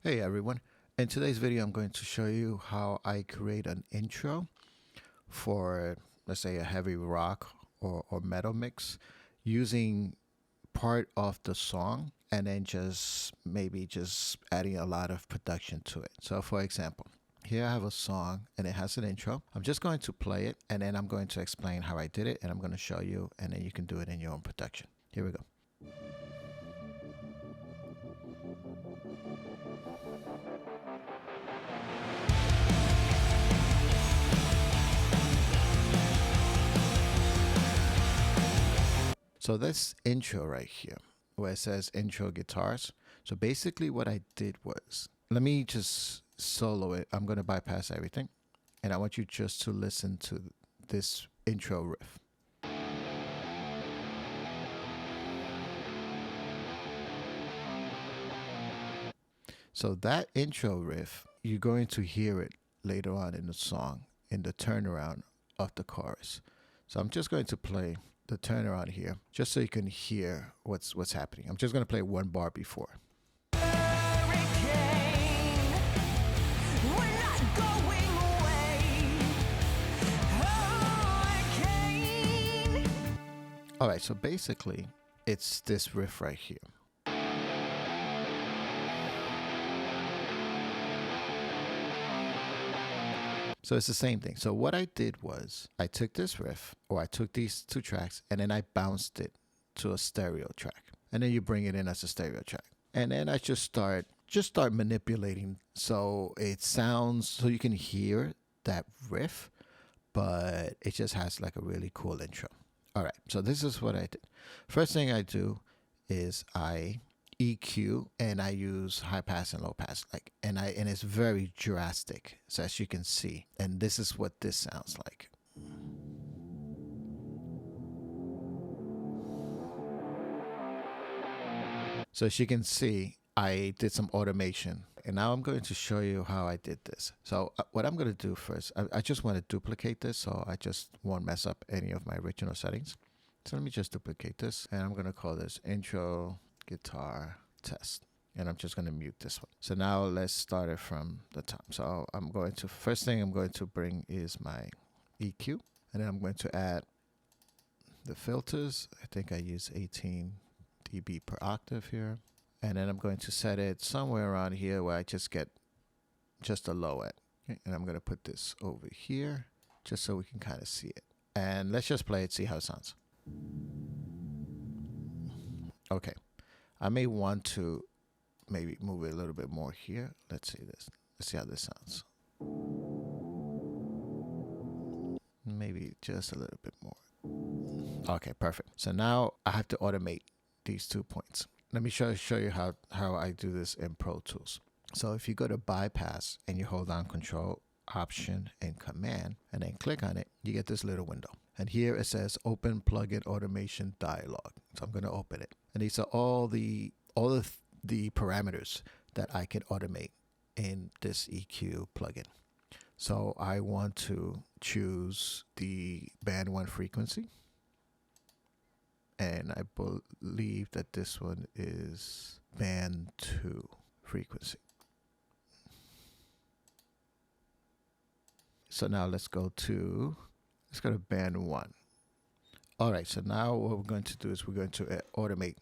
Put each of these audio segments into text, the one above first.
Hey everyone, in today's video I'm going to show you how I create an intro for, let's say, a heavy rock or metal mix using part of the song and then just adding a lot of production to it. So for example, here I have a song and it has an intro. I'm just going to play it and then I'm going to explain how I did it and I'm going to show you and then you can do it in your own production. Here we go. So this intro right here, where it says intro guitars. So basically what I did was, let me just solo it. I'm going to bypass everything. And I want you just to listen to this intro riff. So that intro riff, you're going to hear it later on in the song, in the turnaround of the chorus. So I'm just going to play the turnaround here, just so you can hear what's happening. I'm just going to play one bar before. All right, so basically, it's this riff right here. So it's the same thing. So what I did was I took this riff, or I took these two tracks, and then I bounced it to a stereo track. And then you bring it in as a stereo track. And then I just start manipulating so it sounds, so you can hear that riff, but it just has like a really cool intro. All right, so this is what I did. First thing I do is I EQ and I use high pass and low pass, and it's very drastic, so as you can see, and this is what this sounds like. So as you can see, I did some automation, and now I'm going to show you how I did this. So what I'm going to do first, I just want to duplicate this so I just won't mess up any of my original settings. So let me just duplicate this, and I'm going to call this intro guitar test, and I'm just going to mute this one. So now let's start it from the top. So I'm going to, first thing I'm going to bring is my EQ, and then I'm going to add the filters. I think I use 18 dB per octave here, and then I'm going to set it somewhere around here where I just get just a low end. Okay? And I'm going to put this over here just so we can kind of see it, and let's just play it, see how it sounds. Okay, I may want to maybe move it a little bit more here. Let's see this. Let's see how this sounds. Maybe just a little bit more. Okay, perfect. So now I have to automate these 2 points. Let me show you how I do this in Pro Tools. So if you go to bypass and you hold down Control, Option, and Command, and then click on it, you get this little window. And here it says Open Plugin Automation Dialog. So I'm going to open it. And these are all the parameters that I can automate in this EQ plugin. So I want to choose the band 1 frequency. And I believe that this one is band 2 frequency. So now let's go to band 1. All right, so now what we're going to do is we're going to automate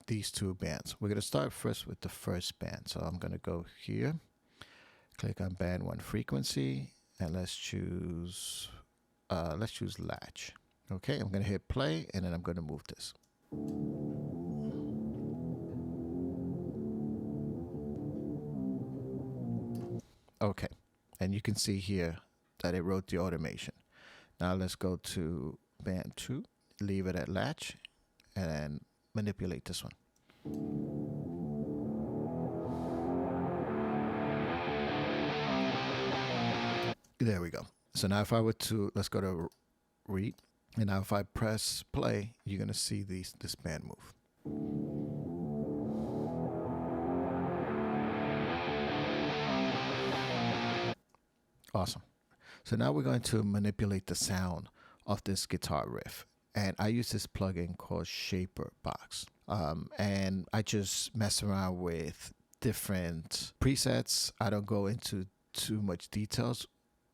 these 2 bands. We're going to start first with the first band. So I'm going to go here, click on band 1 frequency, and let's choose latch. Okay, I'm going to hit play, and then I'm going to move this. Okay, and you can see here that it wrote the automation. Now let's go to band 2, leave it at latch, and then manipulate this one. There we go. So now if I were to, let's go to read, and now if I press play, you're going to see this band move. Awesome. So now we're going to manipulate the sound of this guitar riff. And I use this plugin called Shaper Box. And I just mess around with different presets. I don't go into too much details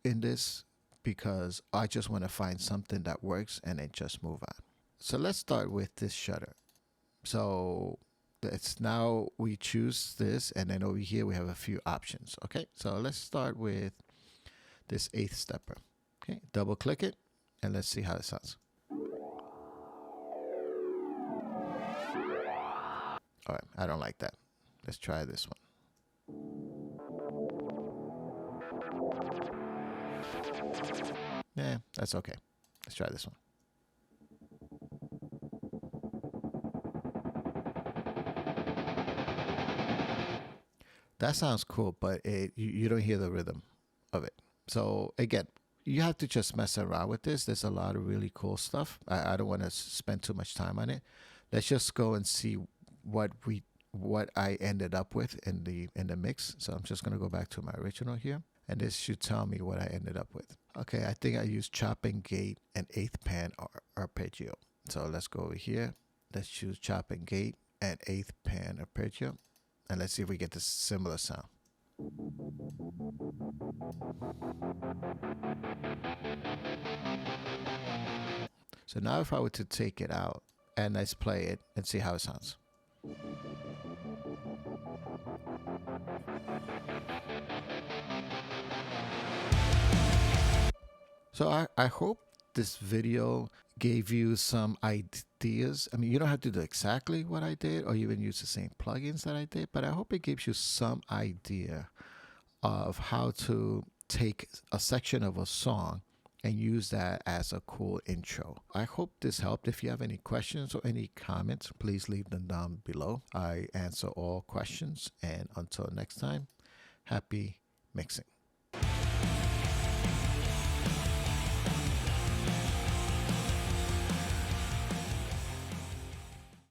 in this because I just want to find something that works and then just move on. So let's start with this shutter. So it's now we choose this, and then over here we have a few options. Okay, so let's start with this 8th stepper. Okay, double click it and let's see how it sounds. All right, I don't like that. Let's try this one. Yeah, that's okay. Let's try this one. That sounds cool, but you don't hear the rhythm of it. So again, you have to just mess around with this. There's a lot of really cool stuff. I don't want to spend too much time on it. Let's just go and see what I ended up with in the mix. So I'm just gonna go back to my original here, and this should tell me what I ended up with. Okay, I think I used chop and gate and 8th pan arpeggio. So let's go over here. Let's choose chop and gate and 8th pan arpeggio, and let's see if we get this similar sound. So now if I were to take it out and let's play it and see how it sounds. So I hope this video gave you some ideas. I mean, you don't have to do exactly what I did or even use the same plugins that I did, but I hope it gives you some idea of how to take a section of a song and use that as a cool intro. I hope this helped. If you have any questions or any comments, please leave them down below. I answer all questions, and until next time, happy mixing.